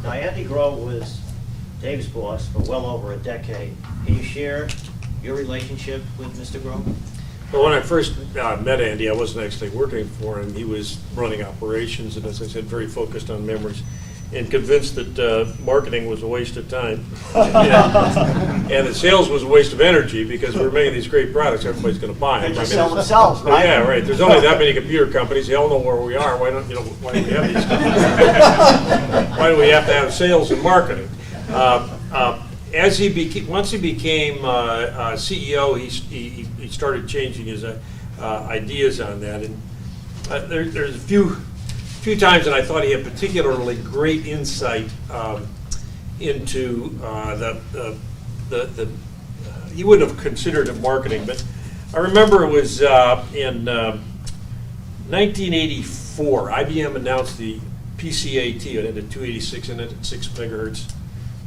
Now, Andy Grove was Dave's boss for well over a decade. Can you share your relationship with Mr. Grove? Well, when I first met Andy, I wasn't actually working for him. He was running operations, and as I said, very focused on memories, and convinced that marketing was a waste of time, and that sales was a waste of energy because we're making these great products. Everybody's going to buy them. They just sell themselves, right? Yeah, right. There's only that many computer companies. They all know where we are. Why do we have these companies? Why do we have to have sales and marketing? Once he became CEO, he started changing his ideas on that, and there's a few times that I thought he had particularly great insight into he wouldn't have considered it marketing, but I remember it was in 1984. IBM announced the PCAT. It had a 286 in it at 6 megahertz.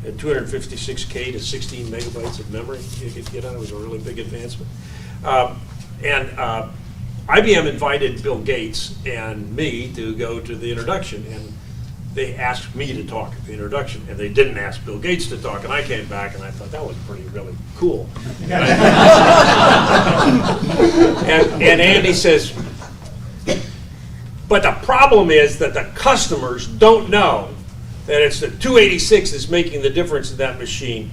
At 256K to 16 megabytes of memory you could get on it. It was a really big advancement. IBM invited Bill Gates and me to go to the introduction, and they asked me to talk at the introduction, and they didn't ask Bill Gates to talk, and I came back and I thought that was really cool. And Andy says, but the problem is that the customers don't know that it's the 286 that's making the difference in that machine.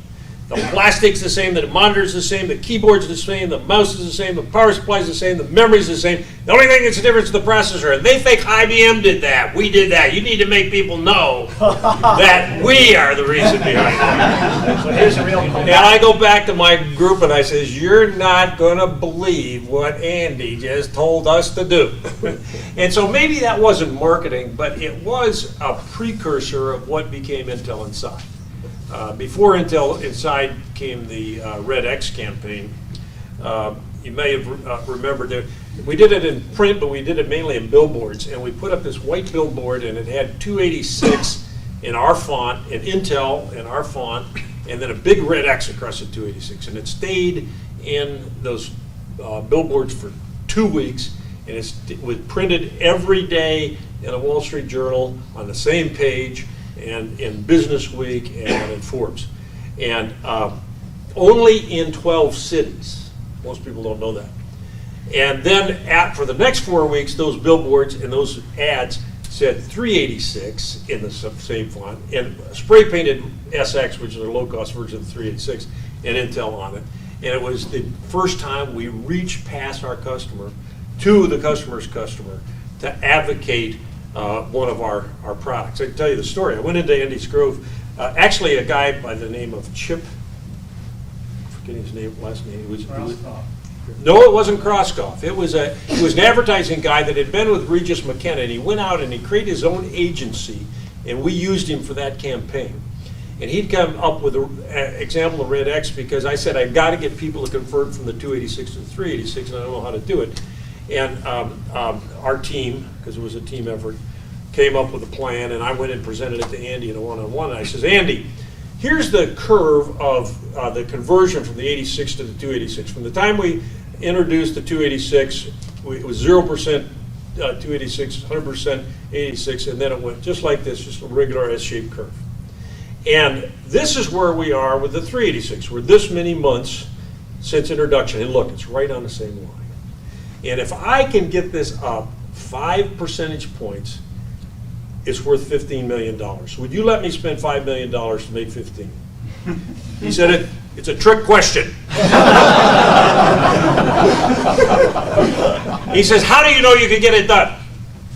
The plastic's the same, the monitor's the same, the keyboard's the same, the mouse is the same, the power supply's the same, the memory's the same. The only thing that's the difference is the processor. And they think IBM did that. We did that. You need to make people know that we are the reason behind it. So here's the real comeback. And I go back to my group and I says, you're not going to believe what Andy just told us to do. And so maybe that wasn't marketing, but it was a precursor of what became Intel Inside. Before Intel Inside came the Red X campaign. You may have remembered that we did it in print, but we did it mainly in billboards. And we put up this white billboard, and it had 286 in our font, and Intel in our font, and then a big red X across the 286. And it stayed in those billboards for 2 weeks, and it was printed every day in a Wall Street Journal on the same page, and in Business Week and in Forbes. And only in 12 cities. Most people don't know that. And then for the next 4 weeks, those billboards and those ads said 386 in the same font, and spray painted SX, which is a low-cost version of the 386, and Intel on it. And it was the first time we reached past our customer to the customer's customer to advocate one of our products. I can tell you the story. I went into Andy's Grove. Actually, a guy by the name of Chip, forgetting his last name. No, it wasn't Kroskoff. It was an advertising guy that had been with Regis McKenna, and he went out and he created his own agency, and we used him for that campaign. And he'd come up with an example of Red X because I said, I've got to get people to convert from the 286 to the 386, and I don't know how to do it. And our team, because it was a team effort, came up with a plan, and I went and presented it to Andy in a one-on-one. And I says, Andy, here's the curve of the conversion from the 86 to the 286. From the time we introduced the 286, it was 0% 286, 100% 86, and then it went just like this, just a regular S-shaped curve. And this is where we are with the 386. We're this many months since introduction, and look, it's right on the same line. And if I can get this up 5 percentage points, it's worth $15 million. Would you let me spend $5 million to make 15? He said, it's a trick question. He says, how do you know you can get it done?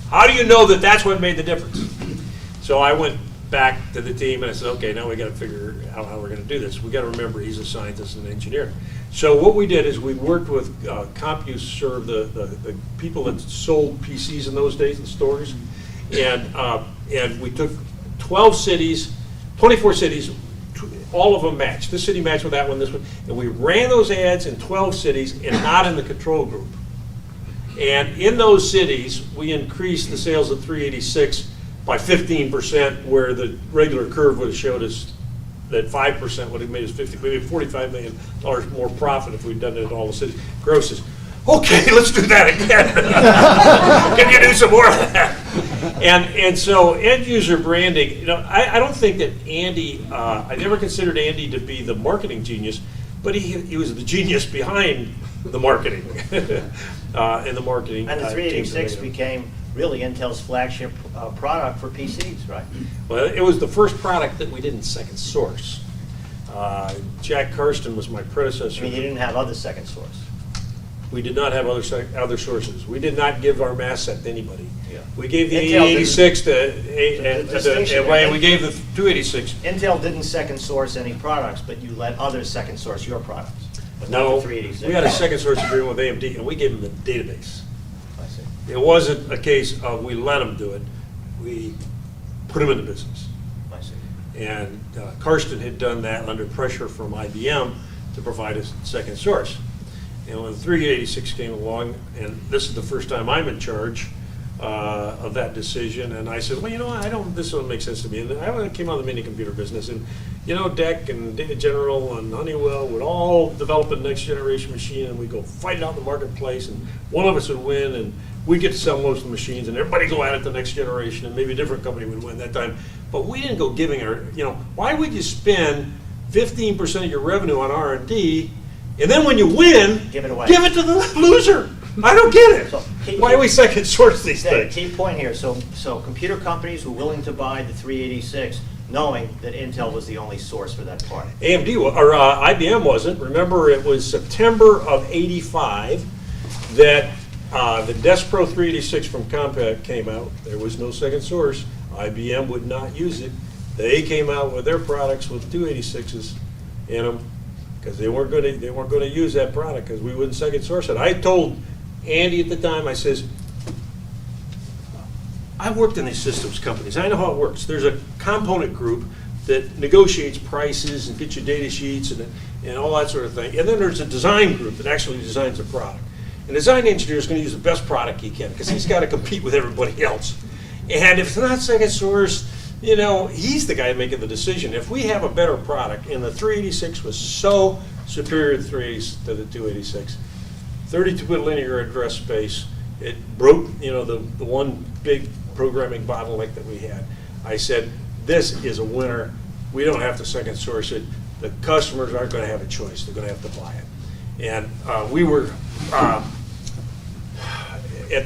How do you know that that's what made the difference? So I went back to the team and I said, okay, now we got to figure out how we're going to do this. We got to remember he's a scientist and an engineer. So what we did is we worked with CompuServe, the people that sold PCs in those days, the stores, and we took 12 cities, 24 cities, all of them matched. This city matched with that one, this one, and we ran those ads in 12 cities and not in the control group. And in those cities, we increased the sales of 386 by 15%, where the regular curve would have showed us that 5% would have made us maybe $45 million more profit if we'd done it in all the cities. Grosses. okay, let's do that again. Can you do some more of that? And so end user branding, you know, I don't think that Andy, I never considered Andy to be the marketing genius, but he was the genius behind the marketing. And the marketing. And the team 386 that made it. became really Intel's flagship product for PCs, right? Well, it was the first product that we didn't second source. Jack Karsten was my I predecessor. mean, you didn't have other second source. We did not have other sources. We did not give our mass set to anybody. Yeah. We gave the Intel 8086 the distinction, right? we gave the 286. Intel didn't second source any products, but you let others second source your products, but not No, the 386. we had a second source agreement with AMD, and we gave them the database. I see. It wasn't a case of we let them do it. We put them into business. I see. And Karsten had done that under pressure from IBM to provide a second source. And when the 386 came along, and this is the first time I'm in charge of that decision, and I said, well, you know what, this doesn't make sense to me. And I came out of the mini computer business, and you know, DEC and Data General and Honeywell would all develop a next generation machine, and we'd go fight it out in the marketplace, and one of us would win, and we'd get to sell most of the machines, and everybody go at it the next generation, and maybe a different company would win that time. But we didn't go giving our, you know, why would you spend 15% of your revenue on R&D, and then when you win, Give it away. give it to the loser? I don't get it. So, Why do we second source these The things? key point here, so computer companies were willing to buy the 386 knowing that Intel was the only source for that part. IBM wasn't. Remember, it was September of '85 that the Despro 386 from Compaq came out. There was no second source. IBM would not use it. They came out with their products with 286s in them because they weren't going to use that product because we wouldn't second source it. I told Andy at the time, I says, I worked in these systems companies. I know how it works. There's a component group that negotiates prices and gets you data sheets and all that sort of thing. And then there's a design group that actually designs a product. An design engineer is going to use the best product he can because he's got to compete with everybody else. And if it's not second source, you know, he's the guy making the decision. If we have a better product, and the 386 was so superior to the 286, 32-bit linear address space, it broke, you know, the one big programming bottleneck that we had. I said, this is a winner. We don't have to second source it. The customers aren't going to have a choice. They're going to have to buy it. And we were, at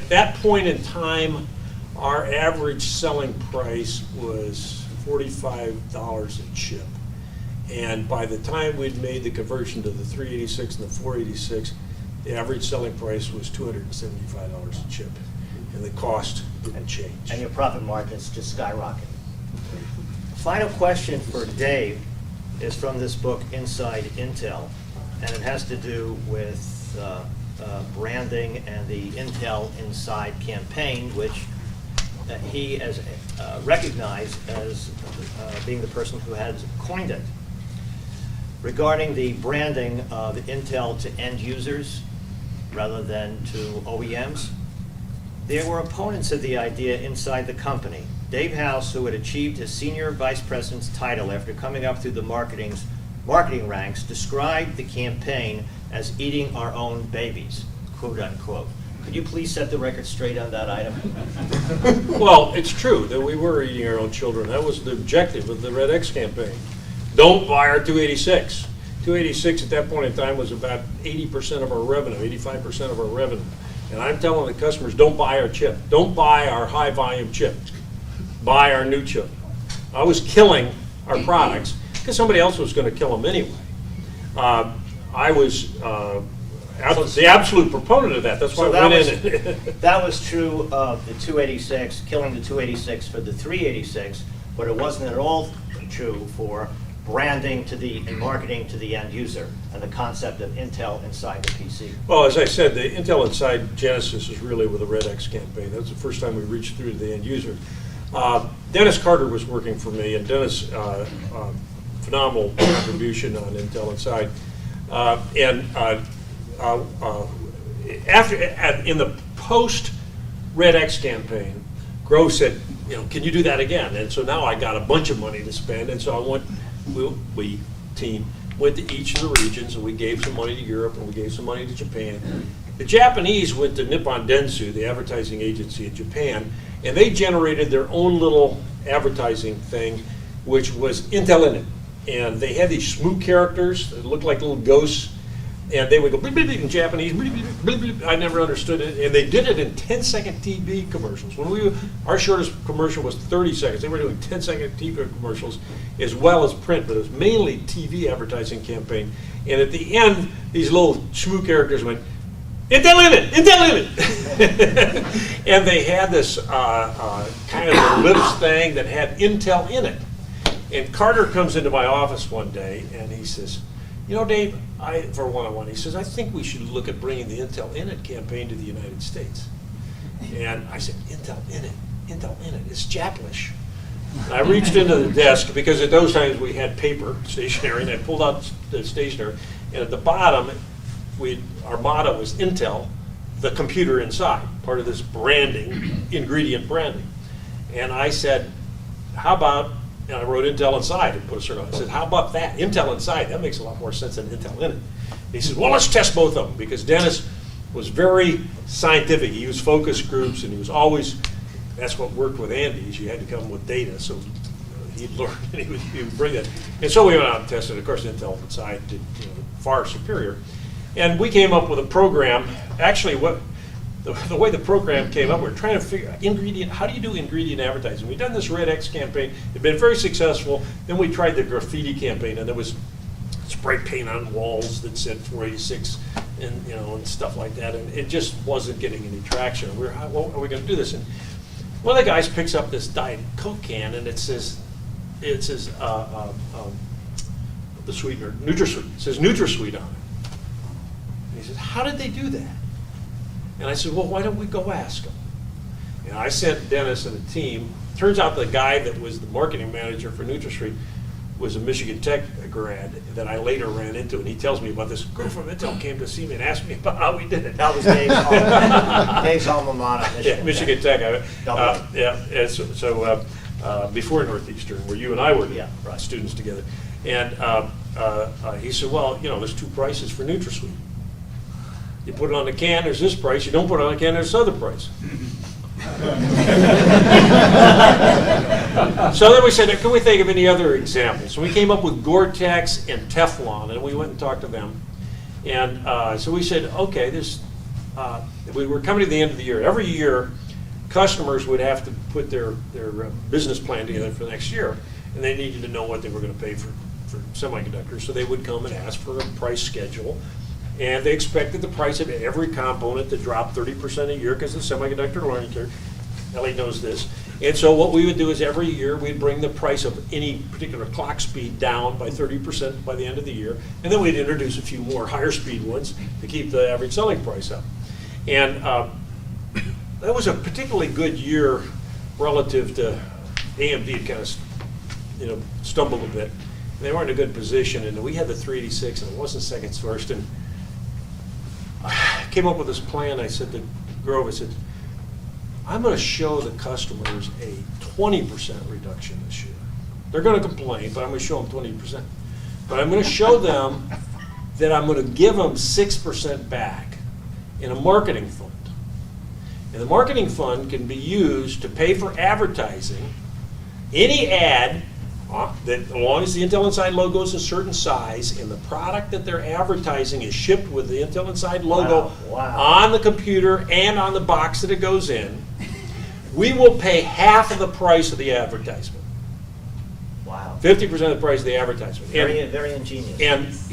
that point in time, our average selling price was $45 a chip. And by the time we'd made the conversion to the 386 and the 486, the average selling price was $275 a chip. And the cost didn't change. And your profit margins just skyrocketed. Final question for Dave is from this book, Inside Intel, and it has to do with branding and the Intel Inside campaign, which he has recognized as being the person who has coined it. Regarding the branding of Intel to end users rather than to OEMs, there were opponents of the idea inside the company. Dave House, who had achieved his senior vice president's title after coming up through the marketing ranks, described the campaign as eating our own babies, quote unquote. Could you please set the record straight on that item? Well, it's true that we were eating our own children. That was the objective of the Red X campaign. Don't buy our 286. 286 at that point in time was about 80% of our revenue, 85% of our revenue. And I'm telling the customers, don't buy our chip. Don't buy our high volume chip. Buy our new chip. I was killing our products because somebody else was going to kill them anyway. I was the absolute proponent of that. That's why So I went in. that was true of the 286, killing the 286 for the 386, but it wasn't at all true for branding and marketing to the end user and the concept of Intel inside the PC. Well, as I said, the Intel Inside genesis is really with the Red X campaign. That was the first time we reached through to the end user. Dennis Carter was working for me, and Dennis, phenomenal contribution on Intel Inside. In the post Red X campaign, Grove said, you know, can you do that again? And so now I got a bunch of money to spend, and so team went to each of the regions, and we gave some money to Europe, and we gave some money to Japan, the Japanese went to Nippon Dentsu, the advertising agency in Japan, and they generated their own little advertising thing, which was Intel in it. And they had these Shmoo characters that looked like little ghosts, and they would go bleep, bleep, bleep in Japanese. Bleep, bleep, bleep, bleep. I never understood it, and they did it in 10-second TV commercials. Our shortest commercial was 30 seconds. They were doing 10-second TV commercials as well as print, but it was mainly TV advertising campaign. And at the end, these little Shmoo characters went, Intel in it, Intel in it. And they had this kind of ellipse thing that had Intel in it. And Carter comes into my office one day and he says, you know, Dave, for one-on-one, he says, I think we should look at bringing the Intel in it campaign to the United States. And I said, Intel in it, it's Japlish. And I reached into the desk, because at those times we had paper stationery, and I pulled out the stationery, and at the bottom, our motto was Intel, the computer inside, part of this branding, ingredient branding. And I said, how about, and I wrote Intel inside and put a circle. I said, how about that? Intel inside, that makes a lot more sense than Intel in it. And he said, well, let's test both of them, because Dennis was very scientific. He used focus groups, and he was always, that's what worked with Andy, is you had to come with data. So he'd learn, and he would bring that. And so we went out and tested. Of course, Intel inside did far superior. And we came up with a program. Actually, the way the program came up, we're trying to figure out how do you do ingredient advertising? We've done this Red X campaign. It's been very successful. Then we tried the graffiti campaign, and there was spray paint on walls that said 486 and stuff like that. And it just wasn't getting any traction. Well, are we going to do this? And one of the guys picks up this Diet Coke can, and it says the sweetener, NutraSweet. It says NutraSweet on it. And he says, how did they do that? And I said, well, why don't we go ask them? And I sent Dennis and a team. Turns out the guy that was the marketing manager for NutraSweet was a Michigan Tech grad that I later ran into, and he tells me about this girl from Intel came to see me and asked me about how we did it. That was Dave's alma mater, Michigan Tech. Yeah. So before Northeastern, where you and I were right. students together. And he said, well, there's two prices for NutraSweet. You put it on the can, there's this price. You don't put it on the can, there's this other price. So then we said, can we think of any other examples? So we came up with Gore-Tex and Teflon, and we went and talked to them. And so we said, okay, we were coming to the end of the year. Every year, customers would have to put their business plan together for the next year, and they needed to know what they were going to pay for semiconductors. So they would come and ask for a price schedule. And they expected the price of every component to drop 30% a year because of the semiconductor learning curve. Ellie knows this. And so what we would do is every year we'd bring the price of any particular clock speed down by 30% by the end of the year. And then we'd introduce a few more higher speed ones to keep the average selling price up. And that was a particularly good year relative to AMD. It kind of stumbled a bit. And they weren't in a good position. And we had the 386 and it wasn't second sourced. And I came up with this plan. I said to Grove, I said, I'm going to show the customers a 20% reduction this year. They're going to complain, but I'm going to show them 20%. But I'm going to show them that I'm going to give them 6% back in a marketing fund. And the marketing fund can be used to pay for advertising. Any ad that, as long as the Intel Inside logo is a certain size and the product that they're advertising is shipped with the Intel Inside logo on the computer and on the box that it goes in, we will pay half of the price of the advertisement. Wow. 50% of the price of the advertisement. Very ingenious.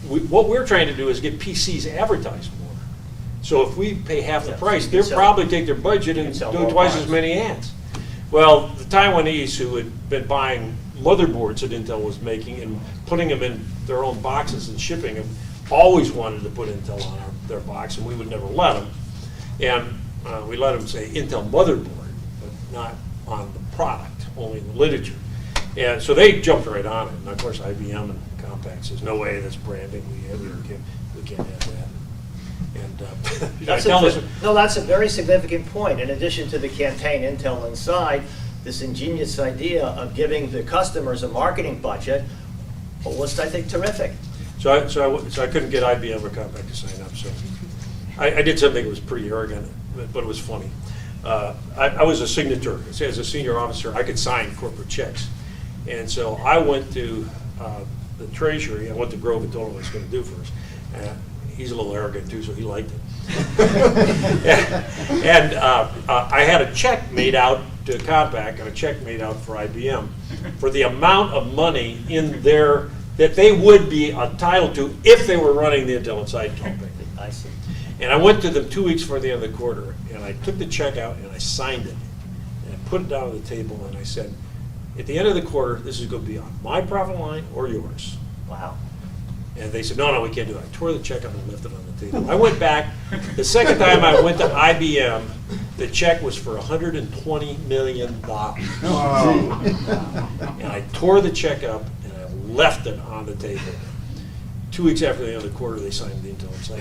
What we're trying to do is get PCs advertised more. So if we pay half the price, so you they'll probably take their budget and do twice as many ads. Well, the Taiwanese who had been buying motherboards that Intel was making and putting them in their own boxes and shipping them always wanted to put Intel on their box, and we would never let them. And we let them say Intel motherboard, but not on the product, only in the literature. And so they jumped right on it. And of course, IBM and Compaq says, no way, that's branding. We can't have that. And that's a very significant point. In addition to the campaign Intel Inside, this ingenious idea of giving the customers a marketing budget was, I think, terrific. So I couldn't get IBM or Compaq to sign up, so I did something that was pretty arrogant, but it was funny. I was a signator. As a senior officer, I could sign corporate checks. And so I went to the treasury. I went to Grove and told him what I was going to do for us. He's a little arrogant too, so he liked it. And I had a check made out to Compaq and a check made out for IBM for the amount of money in there that they would be entitled to if they were running the Intel Inside campaign. I see. And I went to them 2 weeks before the end of the quarter, and I took the check out and I signed it. And I put it down on the table and I said, at the end of the quarter, this is going to be on my profit line or yours. Wow. And they said, no, we can't do it. I tore the check up and left it on the table. I went back. The second time I went to IBM, the check was for $120 million. And I tore the check up and I left it on the table. 2 weeks after the end of the quarter, they signed the Intel Inside.